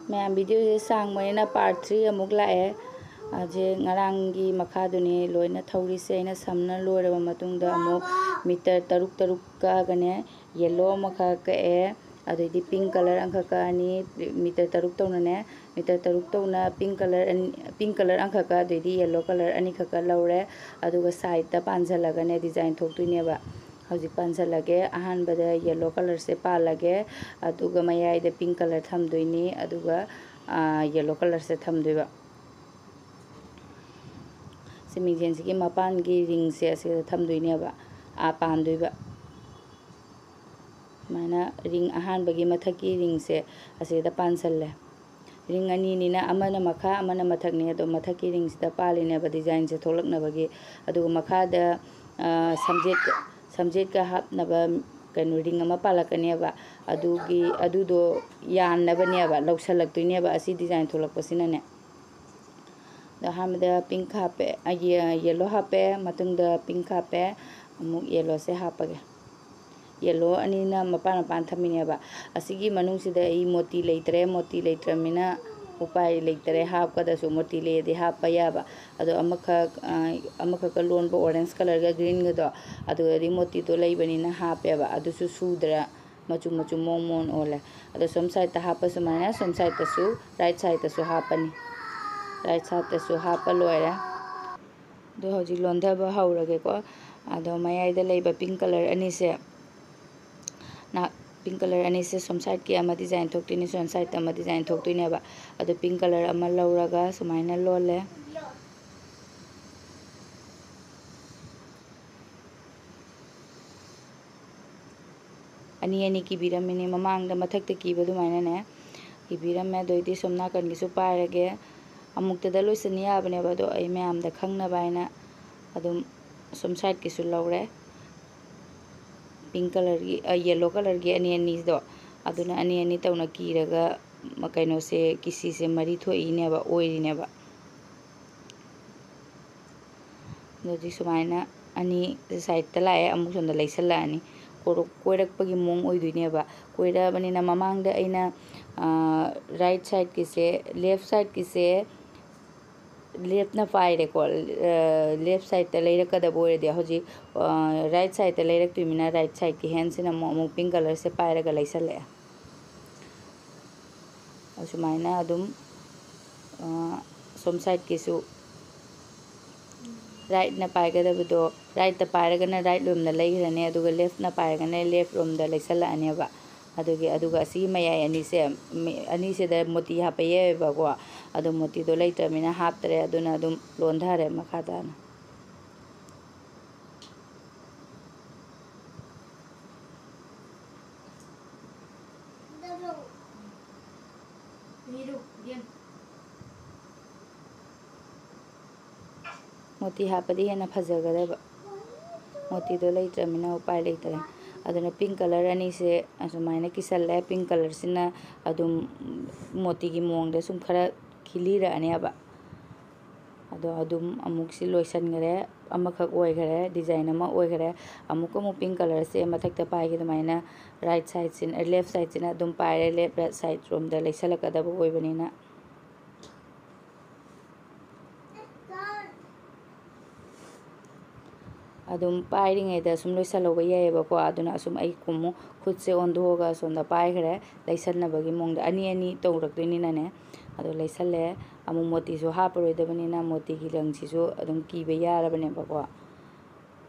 ma'am video सांग मैंने part 3 अमुक लाए अजे ngaranggi makaduni loina thaurise aina samna loiraba matungda amuk meter taruk taruk ka gane yellow makha ka adidi pink color angka ka ani meter taruk tawna ne meter taruk tawna pink color angka ka adidi yellow color ani khaka laure aduga side ta panjalaga ne design thoktuine ba हौजिक पांसलगे अहानबद yellow colour से पालगे अदुगा मयाइद pink colour थमदुइनी अदुगा yellow colour से थमदुइबा सिमिजेंस की मपान की रिंग से असे थमदुइनेबा आ पांदुइबा माना रिंग अहानबगी मथकी रिंग से असे द पांसलले रिंग अनि निना अमना मखा अमना मथकने अदो मथकी रिंग से द पालिनेबा डिजाइन से थोलकनबगी अदुगा मखा द समजेट का हापनबा कनो रिंग अमा पालकनेबा अदुदो यानबनेबा लौसलक्तुइनेबा असि डिजाइन थोलकपसिनने द हामदा पिंक हापे येलो हापे मतुंगदा पिंक हापे अमुक येलो से हापगे येलो अनिना मपान मपान थमिनेबा असिगी मनुंगसिदा ई मोती लेत्रमिना उपाय लेतरे हापकदसु मोती लेदे हापा याबा अदो अमखक लोनबो ऑरेंज कलर का ग्रीन गदो अदुदि मोती तो लेबनिना हापेबा अदुसु सुद्रा मचु मचु मोन ओले अदो सोम साइड ता हापा सुमाना सोम साइड तसु राइट साइड तसु हापनी राइट साइड तसु हापा लोयरा दो हजि लोंधबा हौरगे को अदो मयाइदा लेबा पिंक कलर अनि से ना पिंक कलर अनि से सोम साइड की अमा डिजाइन थोक्तिनी सोम साइड अमा डिजाइन थोक्तिनेबा अदो पिंक कलर अमा लौरगा सुमाइना लोले अनि की बिरमिनी ममांगदा मथक्ते कीबा दुमाइना ने की बिरमे दोइदी सोमना कनगिसु पाइरगे अमुक्तदा लोइसनी याबनेबा दो आई मैमदा खंगनाबाइना अदुम सोम साइड किसु लौरे पिंक कलर की येलो कलर की अनि दो अदुना अनि तौना कीरगा कइनो से किसी से मरी थोइनेबा ओइरिनेबा दोजी सुमाइना अनि साइड तलाए अमुक सोंदा लेसलानी कोइरकपगी मोंग ओइदुइनेबा कोइराबनिना ममांगदा अइना राइट साइड किसे लेफ्ट साइड किसे लेफ्ट ना पाइरे को लेफ्ट साइड ता लेरकदा बोइरदे हजि राइट साइड ता लेरकतुइमिना राइट साइड की हैंड से मो पिंक कलर से पाइरगा लेसले असुमाइना अदुम सोम साइड किसु राइट ना पाइगदबदो राइट ता पाइरगना राइट लोम ना लेग्रने अदुगा लेफ्ट ना पाइरगना लेफ्ट लोम दा लेसलानेबा अदुगा सी मयाय अनि से द मोती हापयेबको अदु मोती दो लेटमिना हापतरे अदुना अदुम लोंधारे मखादाना मोती हापदी हेना फजगदब मोती दो लेटमिना उपाय लेतरे अदुना पिंक कलर अनि से असुमाइना किसल्ले पिंक कलर सिना अदुम मोती की मोंगदे सुम खरा खिलीरानेबा अदो अदुम अमुक सि लोइसनगरे अमखक ओइगरे डिजाइन अमा ओइगरे अमुक पिंक कलर से मथक्ता पाइगे दुमाइना राइट साइड सिन लेफ्ट साइड सिना अदुम पाइरे लेफ्ट साइड रोम दा लेसलकदब ओइबनिना अदुम पाइरिङैदा सुम लोइसलौबा यायेबको अदुना असुम आई कुमु खुद से ओंधोगा सोंदा पाइगरे लेसनबगी मोंगदा अनि तौरक्तुइनिनाने अदो लेसले अमु मोतीसु हापरोइदबनिना मोती की रंगसिसु अदुम कीबे यारबनेबको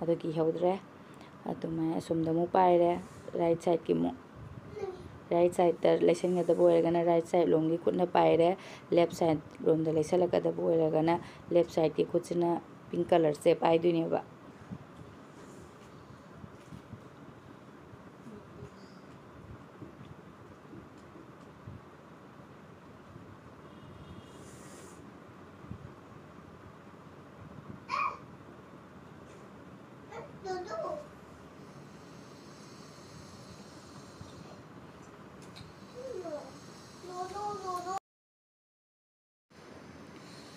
अदो की हौद्रे अदुमा असुमदमु पाइरे राइट साइड की मु राइट साइड ता लेसनगदब ओइरगना राइट साइड लोंगी खुदना पाइरे लेफ्ट साइड लोंदा लेसलकदब ओइरगना लेफ्ट साइड की खुदसिना पिंक कलर से पाइदुइनेबा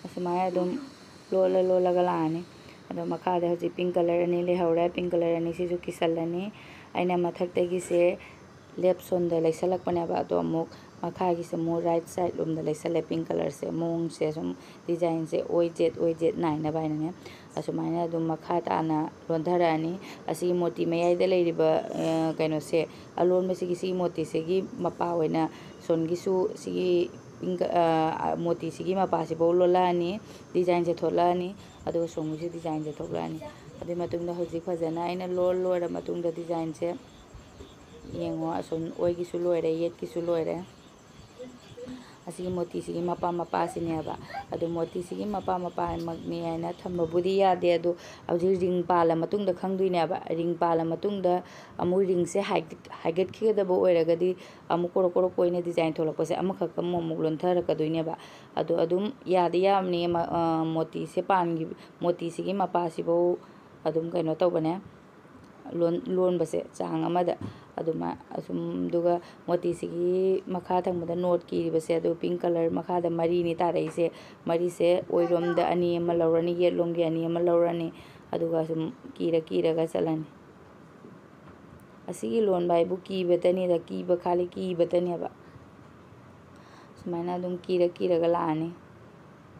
असुमाय अदुम लोलगा लानी अदो मखादा हजि पिंक कलर अनि लेहौरे पिंक कलर अनि सिसु किसलनी अइना मथक्तगी से लेफ्ट सोंदा लेसलकपनेबा अदो अमुक ꯃꯈꯥꯒꯤꯁꯦ ꯑꯃꯨꯛ ꯔꯥꯏꯠ ꯁꯥꯏꯠ ꯂꯣꯝꯗ ꯂꯩꯁꯜꯂꯦ ꯄꯤꯡ ꯀꯂꯔꯁꯦ ꯃꯑꯣꯡꯁꯦ ꯁꯨꯝ ꯗꯤꯖꯥꯏꯟꯁꯦ ꯑꯣꯏ ꯖꯦꯠ ꯅꯥꯏꯅꯕ ꯍꯥꯏꯅꯅꯦ ꯑꯁꯨꯃꯥꯏꯅ ꯑꯗꯨꯝ ꯃꯈꯥ ꯇꯥꯅ ꯂꯣꯟꯊꯔꯛꯑꯅꯤ ꯑꯁꯤꯒꯤ ꯃꯣꯇꯤ ꯃꯌꯥꯏꯗ ꯂꯩꯔꯤꯕ ꯀꯩꯅꯣꯁꯦ ꯑꯂꯣꯟꯕꯁꯤꯒꯤ ꯁꯤꯒꯤ ꯃꯣꯇꯤꯁꯤꯒꯤ ꯃꯄꯥ ꯑꯣꯏꯅ ꯁꯣꯟꯒꯤꯁꯨ ꯁꯤꯒꯤ ꯃꯣꯇꯤꯁꯤꯒꯤ ꯃꯄꯥꯁꯤꯐꯥꯎ ꯂꯣꯜꯂꯛꯑꯅꯤ ꯗꯤꯖꯥꯏꯟꯁꯦ ꯊꯣꯛꯂꯛꯑꯅꯤ ꯑꯗꯨꯒ ꯁꯣꯝꯒꯤꯁꯨ ꯗꯤꯖꯥꯏꯟꯁꯦ ꯊꯣꯛꯂꯛꯑꯅꯤ ꯑꯗꯨꯒꯤ ꯃꯇꯨꯡꯗ ꯍꯧꯖꯤꯛ ꯐꯖꯅ ꯑꯩꯅ ꯂꯣꯏꯔ ꯃꯇꯨꯡꯗ ꯗꯤꯖꯥꯏꯟꯁꯦ ꯌꯦꯡꯉꯣ ꯑꯁꯣꯝ ꯑꯣꯏꯒꯤꯁꯨ ꯂꯣꯏꯔꯦ ꯌꯦꯠꯀꯤꯁꯨ ꯂꯣꯏꯔꯦ ꯑꯁꯤꯒꯤ ꯃꯣꯇꯤꯁꯤꯒꯤ ꯃꯄꯥꯁꯤꯅꯦꯕ ꯑꯗꯨ ꯃꯣꯇꯤꯁꯤꯒꯤ ꯃꯄꯥꯃꯛꯅꯤ ꯍꯥꯏꯅ ꯊꯝꯕꯕꯨꯗꯤ ꯌꯥꯗꯦ ꯑꯗꯨ ꯍꯧꯖꯤꯛ ꯔꯤꯡ ꯄꯥꯜꯂ ꯃꯇꯨꯡꯗ ꯈꯪꯗꯣꯏꯅꯦꯕ ꯔꯤꯡ ꯄꯥꯜꯂ ꯃꯇꯨꯡꯗ ꯑꯃꯨꯛ ꯔꯤꯡꯁꯦ ꯍꯥꯏꯒꯠꯈꯤꯒꯗꯕ ꯑꯣꯏꯔꯒꯗꯤ ꯑꯃꯨꯛ ꯀꯣꯔꯛ ꯑꯣꯏꯅ ꯗꯤꯖꯥꯏꯟ ꯊꯣꯛꯂꯛꯄꯁꯦ ꯑꯃꯈꯛ ꯑꯃꯨꯛ ꯂꯣꯟꯊꯔꯛꯀꯗꯣꯏꯅꯦꯕ ꯑꯗꯣ ꯑꯗꯨꯝ ꯌꯥꯗꯤ ꯌꯥꯕꯅꯤ ꯃꯣꯇꯤꯁꯦ ꯃꯣꯇꯤꯁꯤꯒꯤ ꯃꯄꯥꯁꯤꯐꯥꯎ ꯑꯗꯨꯝ ꯀꯩꯅꯣ ꯇꯧꯕꯅꯦ ꯂꯣꯟꯕꯁꯦ ꯆꯥꯡ ꯑꯃꯗ ꯑꯗꯨꯒ ꯃꯣꯇꯤꯁꯤꯒꯤ ꯃꯈꯥ ꯊꯪꯕꯗ ꯅꯣꯠ ꯀꯤꯔꯤꯕꯁꯦ ꯑꯗꯨ ꯄꯤꯡ ꯀꯂꯔ ꯃꯈꯥꯗ ꯃꯔꯤꯅꯤ ꯇꯥꯔꯛꯏꯁꯦ ꯃꯔꯤꯁꯦ ꯑꯣꯏꯔꯣꯝꯗ ꯑꯅꯤ ꯑꯃ ꯂꯧꯔꯅꯤ ꯌꯦꯠꯂꯣꯝꯒꯤ ꯑꯅꯤ ꯑꯃ ꯂꯧꯔꯅꯤ ꯑꯗꯨꯒ ꯁꯨꯝ ꯀꯤꯔꯒ ꯆꯠꯂꯅꯤ ꯑꯁꯤꯒꯤ ꯂꯣꯟꯕ ꯍꯥꯏꯕꯨ ꯀꯤꯕꯇꯅꯤꯗ ꯈꯥꯂꯤ ꯀꯤꯕꯇꯅꯦꯕ ꯁꯨꯃꯥꯏꯅ ꯑꯗꯨꯝ ꯀꯤꯔꯒ ꯂꯥꯛꯑꯅꯤ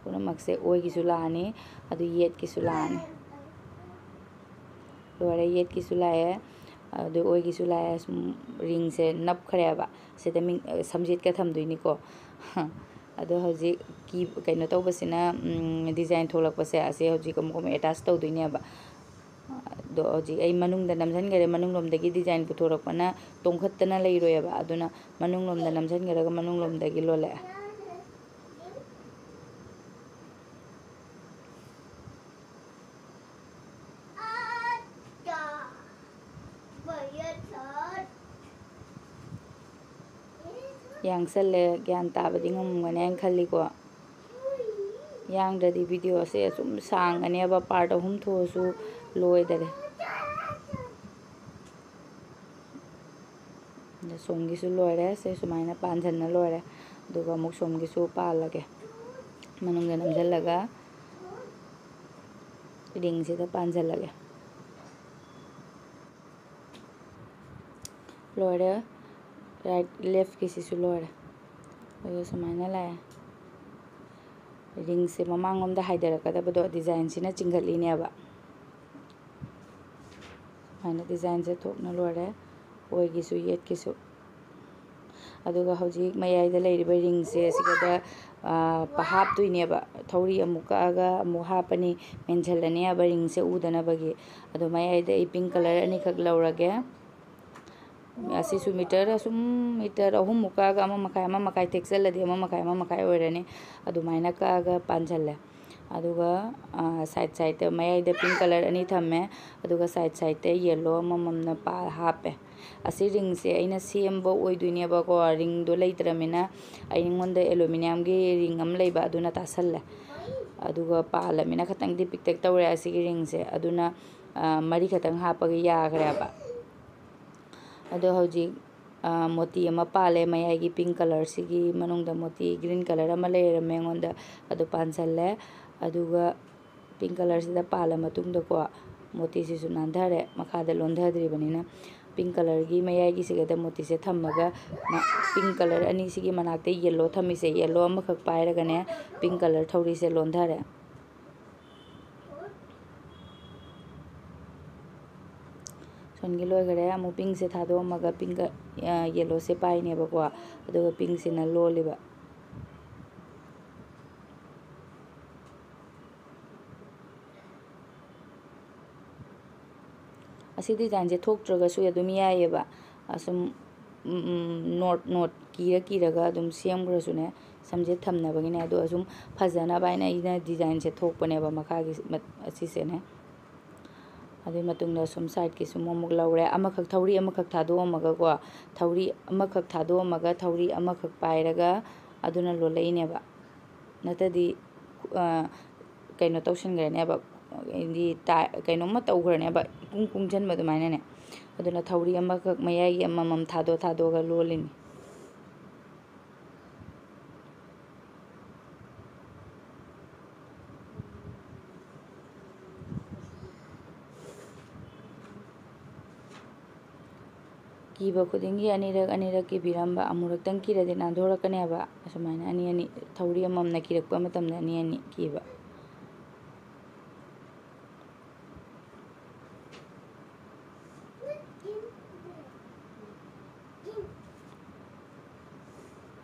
ꯄꯨꯝꯅꯃꯛꯁꯦ ꯑꯣꯏꯒꯤꯁꯨ ꯂꯥꯛꯑꯅꯤ ꯑꯗꯨ ꯌꯦꯠꯀꯤꯁꯨ ꯂꯥꯛꯑꯅꯤ ꯂꯣꯏꯔꯦ ꯌꯦꯠꯀꯤꯁꯨ ꯂꯥꯛꯑꯦ ꯑꯗꯨ ꯑꯣꯏꯒꯤꯁꯨ ꯂꯥꯛꯑꯦ ꯁꯨꯝ ꯔꯤꯡꯁꯦ ꯅꯞꯈ꯭ꯔꯦꯕ ꯁꯤꯗ ꯁꯝꯖꯦꯠꯀ ꯊꯝꯗꯣꯏꯅꯤꯀꯣ ꯑꯗꯣ ꯍꯧꯖꯤꯛ ꯀꯩꯅꯣ ꯇꯧꯕꯁꯤꯅ ꯗꯤꯖꯥꯏꯟ ꯊꯣꯛꯂꯛꯄꯁꯦ ꯑꯁꯤ ꯍꯧꯖꯤꯛ ꯑꯃꯨꯛ ꯑꯦꯇꯥꯆ ꯇꯧꯗꯣꯏꯅꯦꯕ ꯑꯗꯣ ꯍꯧꯖꯤꯛ ꯑꯩ ꯃꯅꯨꯡꯗ ꯅꯝꯁꯤꯟꯈꯔꯦ ꯃꯅꯨꯡꯂꯣꯝꯗꯒꯤ ꯗꯤꯖꯥꯏꯟ ꯄꯨꯊꯣꯔꯛꯄꯅ ꯇꯣꯡꯈꯠꯇꯅ ꯂꯩꯔꯣꯏꯕ ꯑꯗꯨꯅ ꯃꯅꯨꯡꯂꯣꯝꯗ ꯅꯝꯁꯤꯟꯈꯔꯒ ꯃꯅꯨꯡꯂꯣꯝꯗꯒꯤ ꯂꯣꯜꯂꯛꯑꯦ ꯌꯥꯡꯁꯜꯂꯦ ꯒ꯭ꯌꯥꯟ ꯇꯥꯕꯗꯤ ꯉꯝꯒꯅꯤ ꯍꯥꯏꯅ ꯈꯜꯂꯤꯀꯣ ꯌꯥꯡꯗ꯭ꯔꯗꯤ ꯚꯤꯗꯤꯑꯣꯁꯦ ꯁꯨꯝ ꯁꯥꯡꯒꯅꯦꯕ ꯄꯥꯔꯠ 3 ꯊꯣꯛꯑꯁꯨ ꯂꯣꯏꯗꯔꯦ ꯁꯣꯝꯒꯤꯁꯨ ꯂꯣꯏꯔꯦ ꯁꯦ ꯁꯨꯃꯥꯏꯅ ꯄꯥꯟꯁꯤꯟꯅ ꯂꯣꯏꯔꯦ ꯑꯗꯨꯒ ꯑꯃꯨꯛ ꯁꯣꯝꯒꯤꯁꯨ ꯄꯥꯜꯂꯒꯦ ꯃꯅꯨꯡꯗ ꯅꯝꯁꯤꯜꯂꯒ ꯔꯤꯡꯁꯤꯗ ꯄꯥꯟꯁꯤꯜꯂꯒꯦ ꯂꯣꯏꯔꯦ ꯔꯥꯏꯠ ꯂꯦꯐꯀꯤꯁꯤꯁꯨ ꯂꯣꯏꯔꯦ ꯑꯗꯨꯒ ꯁꯨꯃꯥꯏꯅ ꯂꯥꯛꯑꯦ ꯔꯤꯡꯁꯦ ꯃꯃꯥꯡꯂꯣꯝꯗ ꯍꯥꯏꯊꯔꯛꯀꯗꯕꯗꯣ ꯗꯤꯖꯥꯏꯟꯁꯤꯅ ꯆꯤꯡꯈꯠꯂꯤꯅꯦꯕ ꯁꯨꯃꯥꯏꯅ ꯗꯤꯖꯥꯏꯟꯁꯦ ꯊꯣꯛꯅ ꯂꯣꯏꯔꯦ ꯑꯣꯏꯒꯤꯁꯨ ꯌꯦꯠꯀꯤꯁꯨ ꯑꯗꯨꯒ ꯍꯧꯖꯤꯛ ꯃꯌꯥꯏꯗ ꯂꯩꯔꯤꯕ ꯔꯤꯡꯁꯦ ꯑꯁꯤꯗ ꯍꯥꯞꯇꯣꯏꯅꯦꯕ ꯊꯧꯔꯤ ꯑꯃꯨꯛ ꯀꯛꯑꯒ ꯑꯃꯨꯛ ꯍꯥꯞꯄꯅꯤ ꯃꯦꯟꯁꯤꯜꯂꯅꯦꯕ ꯔꯤꯡꯁꯦ ꯎꯗꯅꯕꯒꯤ ꯑꯗꯣ ꯃꯌꯥꯏꯗ ꯑꯩ ꯄꯤꯡ ꯀꯂꯔ ꯑꯅꯤꯈꯛ ꯂꯧꯔꯒꯦ ꯑꯁꯤꯁꯨ ꯃꯤꯇꯔ 3 ꯃꯨꯛ ꯀꯛꯑꯒ 1.5 ꯊꯦꯛꯆꯜꯂꯗꯤ 1.5 ꯑꯣꯏꯔꯅꯤ ꯑꯗꯨꯃꯥꯏꯅ ꯀꯛꯑꯒ ꯄꯥꯟꯁꯤꯜꯂꯦ ꯑꯗꯨꯒ ꯁꯥꯏꯗꯇ ꯃꯌꯥꯏꯗ ꯄꯤꯡ ꯀꯂꯔ ꯑꯅꯤ ꯊꯝꯃꯦ ꯑꯗꯨꯒ ꯁꯥꯏꯗꯇ ꯌꯦꯜꯂꯣ ꯑꯃꯃꯝꯅ ꯍꯥꯞꯄꯦ ꯑꯁꯤ ꯔꯤꯡꯁꯦ ꯑꯩꯅ ꯁꯦꯝꯕ ꯑꯣꯏꯗꯣꯏꯅꯦꯕꯀꯣ ꯔꯤꯡꯗꯣ ꯂꯩꯇ꯭ꯔꯃꯤꯅ ꯑꯩꯉꯣꯟꯗ ꯑꯦꯂꯨꯃꯤꯅꯤꯌꯝꯒꯤ ꯔꯤꯡ ꯑꯃ ꯂꯩꯕ ꯑꯗꯨꯅ ꯇꯥꯁꯜꯂꯦ ꯑꯗꯨꯒ ꯄꯥꯜꯂꯃꯤꯅ ꯈꯤꯇꯪꯗꯤ ꯄꯤꯛꯇꯛ ꯇꯧꯔꯦ ꯑꯁꯤꯒꯤ ꯔꯤꯡꯁꯦ ꯑꯗꯨꯅ 4 ꯈꯛꯇꯪ ꯍꯥꯞꯄꯒ ꯌꯥꯈ꯭ꯔꯦꯕ ꯑꯗꯣ ꯍꯧꯖꯤꯛ ꯃꯣꯇꯤ ꯑꯃ ꯄꯥꯜꯂꯦ ꯃꯌꯥꯏꯒꯤ ꯄꯤꯡ ꯀꯂꯔꯁꯤꯒꯤ ꯃꯅꯨꯡꯗ ꯃꯣꯇꯤ ꯒ꯭ꯔꯤꯟ ꯀꯂꯔ ꯑꯃ ꯂꯩꯔꯝꯃꯦ ꯑꯩꯉꯣꯟꯗ ꯑꯗꯨ ꯄꯥꯟꯁꯜꯂꯦ ꯑꯗꯨꯒ ꯄꯤꯡ ꯀꯂꯔꯁꯤꯗ ꯄꯥꯜꯂ ꯃꯇꯨꯡꯗꯀꯣ ꯃꯣꯇꯤꯁꯤꯁꯨ ꯅꯥꯟꯊꯔꯦ ꯃꯈꯥꯗ ꯂꯣꯟꯊꯗ꯭ꯔꯤꯕꯅꯤꯅ ꯄꯤꯡ ꯀꯂꯔꯒꯤ ꯃꯌꯥꯏꯒꯤꯁꯤꯒꯗ ꯃꯣꯇꯤꯁꯦ ꯊꯝꯃꯒ ꯄꯤꯡ ꯀꯂꯔ ꯑꯅꯤꯁꯤꯒꯤ ꯃꯅꯥꯛꯇ ꯌꯦꯜꯂꯣ ꯊꯝꯃꯤꯁꯦ ꯌꯦꯜꯂꯣ ꯑꯃꯈꯛ ꯄꯥꯏꯔꯒꯅꯦ ꯄꯤꯡ ꯀꯂꯔ ꯊꯧꯔꯤꯁꯦ ꯂꯣꯟꯊꯔꯦ ꯁꯣꯟꯒꯤ ꯂꯣꯏꯈꯔꯦ ꯑꯃꯨꯛ ꯄꯤꯡꯁꯦ ꯊꯥꯗꯣꯛꯑꯝꯃꯒ ꯌꯦꯜꯂꯣꯁꯦ ꯄꯥꯏꯅꯦꯕꯀꯣ ꯑꯗꯨꯒ ꯄꯤꯡꯁꯤꯅ ꯂꯣꯜꯂꯤꯕ ꯑꯁꯤ ꯗꯤꯖꯥꯏꯟꯁꯦ ꯊꯣꯛꯇ꯭ꯔꯒꯁꯨ ꯑꯗꯨꯝ ꯌꯥꯏꯑꯕ ꯑꯁꯨꯝ ꯅꯣꯠ ꯀꯤꯔꯒ ꯑꯗꯨꯝ ꯁꯦꯝꯈ꯭ꯔꯁꯨꯅꯦ ꯁꯝꯖꯦꯠ ꯊꯝꯅꯕꯒꯤꯅꯦ ꯑꯗꯣ ꯑꯁꯨꯝ ꯐꯖꯅꯕ ꯍꯥꯏꯅ ꯑꯩꯅ ꯗꯤꯖꯥꯏꯟꯁꯦ ꯊꯣꯛꯄꯅꯦꯕ ꯃꯈꯥꯒꯤ ꯑꯁꯤꯁꯦꯅꯦ ꯑꯗꯨꯒꯤ ꯃꯇꯨꯡꯗ ꯁꯨꯝ ꯁꯥꯏꯗꯀꯤꯁꯨ ꯑꯃꯨꯛ ꯂꯧꯔꯦ ꯊꯧꯔꯤ ꯑꯃꯈꯛ ꯊꯥꯗꯣꯛꯑꯝꯃꯒꯀꯣ ꯊꯧꯔꯤ ꯑꯃꯈꯛ ꯄꯥꯏꯔꯒ ꯑꯗꯨꯅ ꯂꯣꯜꯂꯛꯏꯅꯦꯕ ꯅꯠꯇ꯭ꯔꯗꯤ ꯀꯩꯅꯣ ꯇꯧꯁꯤꯟꯈ꯭ꯔꯅꯦꯕ ꯀꯩꯅꯣꯝꯃ ꯇꯧꯈ꯭ꯔꯅꯦꯕ ꯀꯨꯡꯁꯟꯕ ꯑꯗꯨꯃꯥꯏꯅꯅꯦ ꯑꯗꯨꯅ ꯊꯧꯔꯤ ꯑꯃꯈꯛ ꯃꯌꯥꯏꯒꯤ ꯑꯃꯃꯝ ꯊꯥꯗꯣꯛꯑꯒ ꯂꯣꯜꯂꯤꯅꯤ कीब खुदिंगी अनीरक अनीरक कीबिरंबा अमुरक्तंग कीरदि नांदोरकनेबा असुमाइना अनी अनी थौरी अममना कीरकपा मतमना अनी अनी कीबा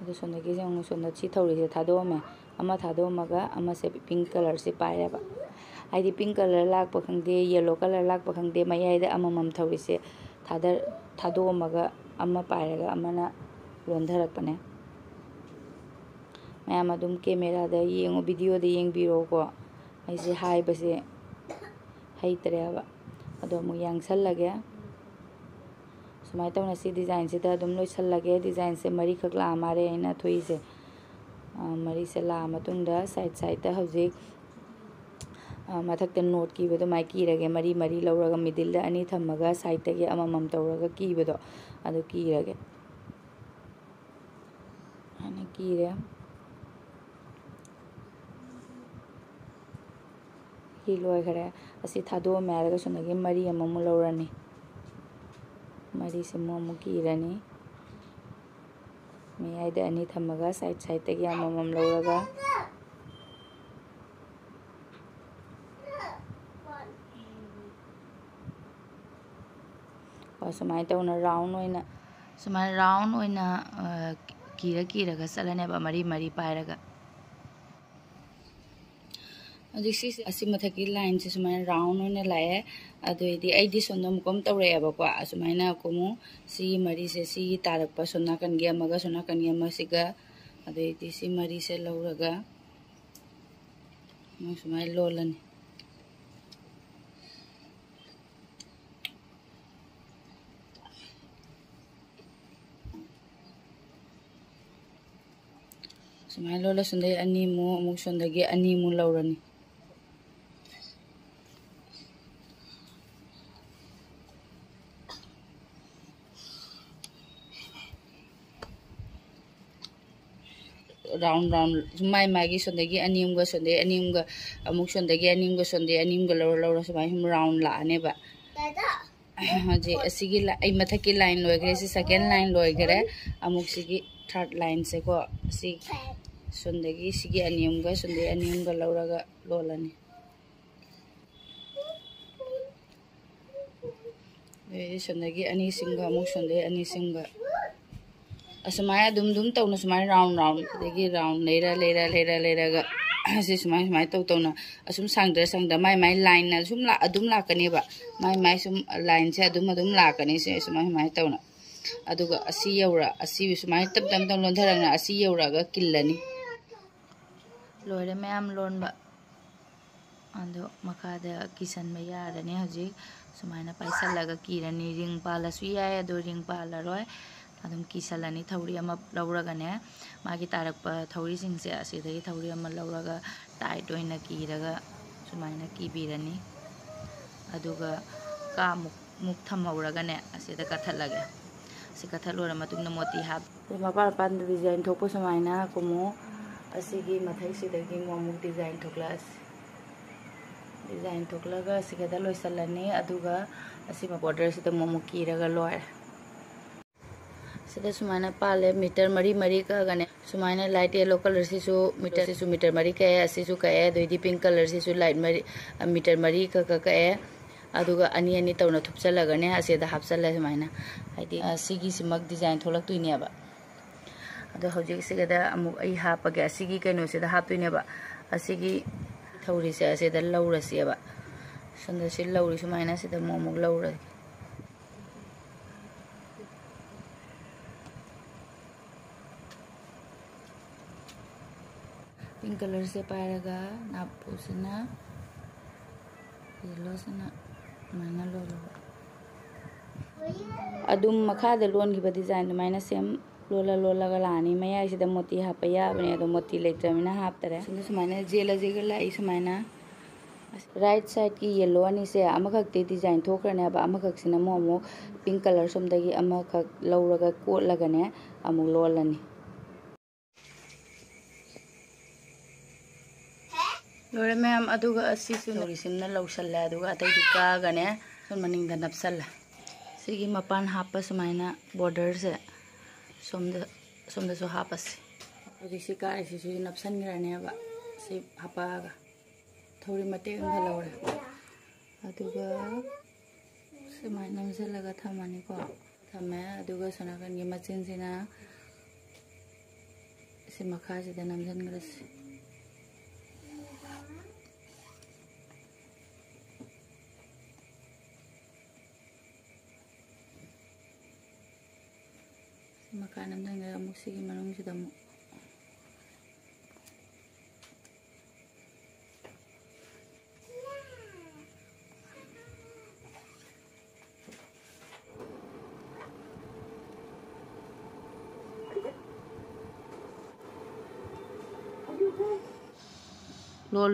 अदो सोंदगी जंग सोंदा छि थौरी से थादोमे अमा थादोमगा अमा से पिंक कलर से पायरेबा आइदि pink colour Lakpa खंगदे yellow colour Lakpa खंगदे मयाइदा अममम थौरी से थादोमगा अमा पायरगा अमना लोंधरकपने मैम अदुम कैमरादा येंगो वीडियोदा येंगबिरोको ऐसे हाइबसे हैतरेबा अदो मु यांगसलगे सुमाय तौना सी डिजाइन से अदुम लोइसलगे डिजाइन से मरी खक ला मारे हैना थोई से मरी से ला मतुंगदा साइड साइड ता हौजिक मथक्ता नोट कीबदो माइ कीरगे मरी मरी लौरगा मिडिल दा अनी थम्मगा साइड तगे अममम तौरगा कीबदो अदो कीरगे अने कीरे की लोइखरे असी थादो मैरगा सुनगे मरी अममु लौरनी मरी से मोमु कीरनी मयाइदा अनी थम्मगा साइड साइड तगे अममम लौरगा और सुमाय तौना राउंड ओइना कीरगा चलनेबा मरी मरी पायरगा असी मथकी लाइन से सुमाय राउंड ओइना लाए अदोइदी आइदी सोंदम कोम तौरेबको असुमायना कोमु सी मरी से सी तारकपा सोना कनगे अमगा सोना कनगे अमसिगा अदोइदी सी मरी से लौरगा म सुमाय लोलनी सुमाय लोला सुंदे अनी मु अमुक सोंदगे अनी मु लौरनी राउंड राउंड माइ मागी सोंदगी अनीमगा सोंदे अनीमगा अमुक सोंदगी अनीमगा सोंदे अनीमगा लौरा सुमाय हम राउंड लानेबा हजे असिगी आई मथकी लाइन लोइगरे से सेकंड लाइन लोइगरे अमुक सिगी थर्ड लाइन से को सी सोंदगी सिगी अनीमगा सोंदे अनीमगा लौरागा लोलनी ए सोंदगी अनी सिंगा अमुक सोंदे अनी सिंगा असुमाय दुम तौना सुमाय राउंड देगी राउंड लेरगा से सुमाय तौना असुम सांगदा माइ लाइन ना अदुम लाकनेबा माइ सुम लाइन से अदुम लाकने से सुमाय तौना अदुगा असी यौरा असी सुमाय तब लोंधरना असी यौरागा किल्लनी लोरे मैम लोनबा अदो मखादा किसनबा यारने हजिक सुमायना पाइसलगा कीरनी रिंग पालसु याय अदो रिंग पालरोय अदुम कीसलनी थौरी अमा लौरगने मागी तारकपा थौरी सिंगसे असिदगी थौरी अमा लौरगा टाइट ओइना कीरगा सुमायना कीबिरनी अदुगा का मुक थमौरगने असिदा कथलगे सि कथलोरा मतुंगना मोती हाप मपार पान डिजाइन थोपो सुमायना कुमो असिगी मथैसिदगी मोमुक डिजाइन थोक्लास डिजाइन थोक्लगा सिगदा लोइसलनी अदुगा असिमा बॉर्डर सिदा मोमुक कीरगा लोय सिदा सुमायना पाले मीटर मरी का गने सुमायना लाइट येलो कलर सिसु मीटर मरी का असिसु का दोइदी पिंक कलर सिसु लाइट मीटर मरी का अदुगा अनी अनी तौना थुपचलगने असेदा हापचल सुमायना हाइदी सिगी सिमक डिजाइन थोलक्तुइनेबा अदो हौजिक सिगदा अमुक आई हापगे असिगी कैनो सिदा हापतुइनेबा असिगी थौरी से असेदा लौरसिएबा संदा सि लौरी सुमायना सिदा मोमुक लौरा पिंक कलर से पायरगा नापुसना येलो सना माना लोलो अदुम मखादा लोनगिबा डिजाइन माइना सेम लोला लानी मयाई सिदा मोती हापा याबने अदो मोती लेत्रमिना हापतरे सिदा सुमाइना जेला लाई सुमाइना राइट साइड की येलो अनी से अमखक्ति डिजाइन थोखरने अब अमखक्सिना मोमो पिंक कलर सोमदगी अमखक लौरगा कोटलगने अमुक लोलनी लोरे मैम अदुगा असिसु नोरिसिमना लौसल्ला अदुगा अतैदि कागने सुन मनिंगदा नपसल्ला सिगी मपान हापा सुमाइना बॉर्डर से सोमदसु हापसी हजिसी कारिसिसु नपसनग्रानेबा सि हापागा थौरी मते लौरे अदुगा सुमाइना नमसलगा थमानिको थमे अदुगा सोनाकनगी मचिनसिना सि मखासिदा नमसनग्रसि makanan na nga mo sige manong sida mo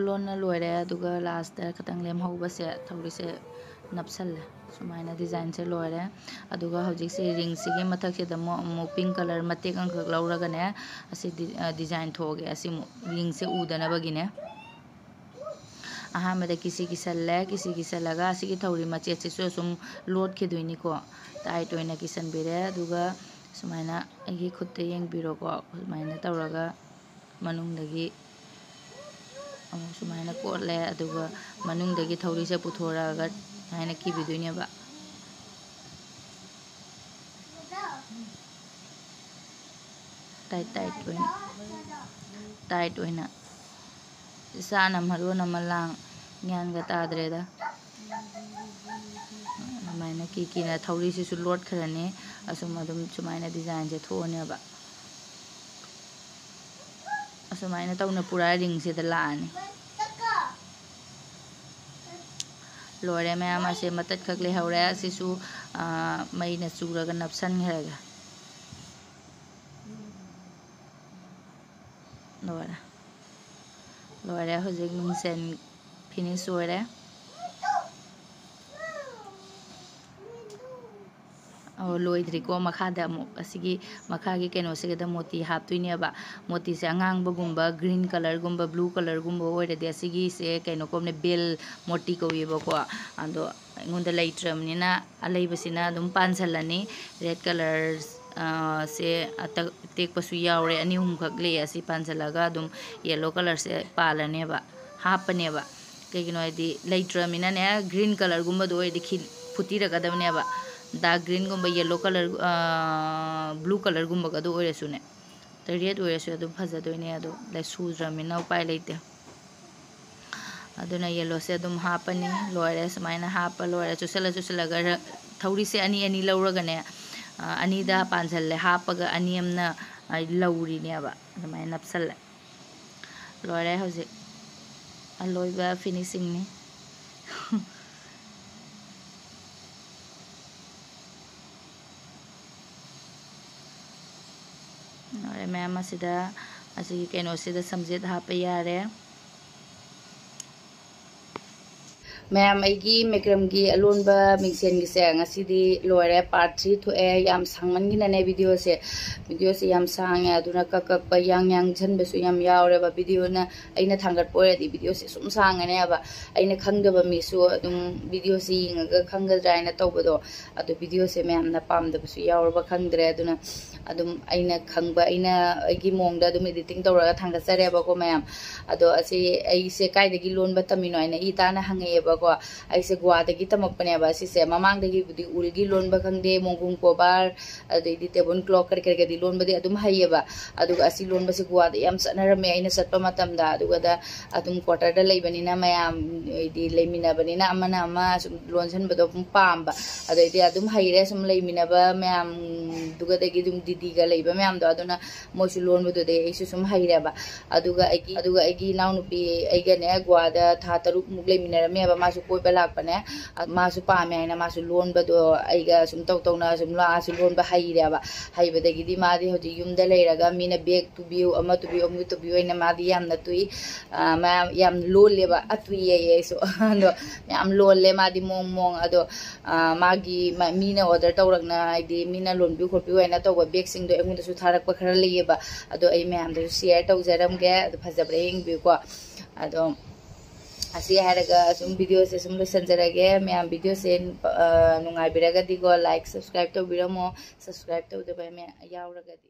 lon na loire aduga last da katang lem hauba se thori se napsal sumaina design se loire aduga hojik se ring se ge mathak se da mo pink color mate kang khak lauraga ne asi design thoge asi ring se udana bagine aha meda kisi kisalaga asi ki thori mache se sum load khiduini ko tight oina kisan bire aduga sumaina agi khutte yeng biro ko sumaina tawraga manung dagi सुमाइना कोटले अदुगा मनुंगदगी थौरी से पुथोरागा हाइना किबिदुइनेबा tight ओइना साना मरो नमलांग ज्ञानगा ताद्रेदा सुमाइना किना थौरी से load खरने assume अदुम सुमाइना design से थोनेबा असुमाइना तौना पूरा ring से लानी लोरे ma'am से मतत खक ले हौरे सिसु मैना चूरगा नपसन घरगा लोरे हजिक मिंगसेन फिनिश ओरे लोइद्रिको मखादा असिगी मखागी केनो सेगदा मोती हापतुइनेबा मोती से अंगांगबगुंबा ग्रीन कलर गुंबा ब्लू कलर गुंबा ओइरदे असिगी से केनो कोमने बेल मोती कोयेबको आदो इंगोंदा लैट्रमनिना अलेबसिना दुम पानसलनी रेड कलर से टेकपसु यावरे अनि हुम खगले असि पानसलगा दुम येलो कलर से पालनेबा हापनेबा केगिनो आदि लैट्रमनिना ने ग्रीन कलर गुंबा दो ओइदि खि फुतिरगदबनेबा डार्क ग्रीन गुंबा येलो कलर ब्लू कलर गुंबा गदो ओइरसुने त रेड ओइरसु अदु फजदोइने अदु लै सुद्रमिना उपाय लेते अदुना येलो से अदुम हापनी लोरे समाइना हाप लोरे चुसलगा थौरी से अनि लौरगने अनिदा पांसले हापगा अनियमना लौरिनेबा समाइना नपसल लोरे हजे अलोइबा फिनिशिंग ने मैम कनो समझे हाप यारे मैम मेक्रम की अलोब मिंगसेन की लोरे पार्ट 3 थोए याम सांगमनगिनने वीडियो से याम सांगे अदुना ककक यांग झनबसु याम यावरेबा वीडियो ना अइना थांगत पोरेदी वीडियो से सुम सांगने अब अइना खंगदबा मिसु अदुम वीडियो से यिंगगा खंगद्राइना तौबदो अदु वीडियो से मैम ना पामदबसु यावरबा खंगद्रे अदुना अदुम अइना खंगबा अइना अइगी मोंगदा अदुम एडिटिंग तौरगा थांगतसरेबको मैम अदो असि अइसे काइदगी लोनबा तमिनो अइना इताना हंगेबा को ऐसे गुआदगी तमकपनेबा सिसे ममांगदगी बुदी उलगी लोनबा खंगदे मोंगुम कोबार अदैदी टेबल क्लॉक करकेदी लोनबदे अदुम हाइयेबा अदुगा असि लोनबसे गुआदे याम सनरमे अइना सटपा मतमदा अदुगादा अदुम क्वार्टरदा लेबनिना मयाम इदी लेमिनाबनिना अमना अमा लोनसनबदो पामबा अदैदी अदुम हाइरे सम लेमिनाबा मयाम दुगादगी दुम दीदीगा लेबा मयाम दो अदुना मोसु लोनबदो दे ऐसु सम हाइरेबा अदुगा अइगी नाउनुपी अइगने गुआदा था तरुक मुक लेमिनारमेबा मासु कोइबा लाकपने मासु पामे हैना मासु लोनबदो अइगा सुम तौतौना सुम लासु लोनबा हाइरेबा हाइबदगिदी मादी होजि युमदा लेरगा मीना बेग तुबिउ अमा तुबिउ अमु तुबिउ हैना मादी यामना तुई मा याम लोलेबा अतुई येसो अदो याम लोले मादी मोंग अदो मागी मीना ऑर्डर तौरकना आइदी मीना लोनबिउ खोपिउ हैना तौबा बेग सिंगदो एमुदसु थारकपा खरा लेयेबा अदो अइ मैम दो शेयर तौजरमगे अदो फजबरे हिंगबिउ को अदो ꯑꯁꯤ ꯍꯥꯏꯔꯒ ꯁꯨꯝ ꯚꯤꯗꯤꯑꯣꯁꯦ ꯁꯨꯝ ꯂꯣꯏꯁꯤꯟꯖꯔꯒꯦ ꯃꯌꯥꯝ ꯚꯤꯗꯤꯑꯣꯁꯦ ꯅꯨꯡꯉꯥꯏꯕꯤꯔꯒꯗꯤꯀꯣ ꯂꯥꯏꯛ ꯁꯕꯁꯀ꯭ꯔꯥꯏꯕ ꯇꯧꯕꯤꯔꯝꯃꯣ ꯁꯕꯁꯀ꯭ꯔꯥꯏꯕ ꯇꯧꯗꯕ ꯌꯥꯎꯔꯒꯗꯤ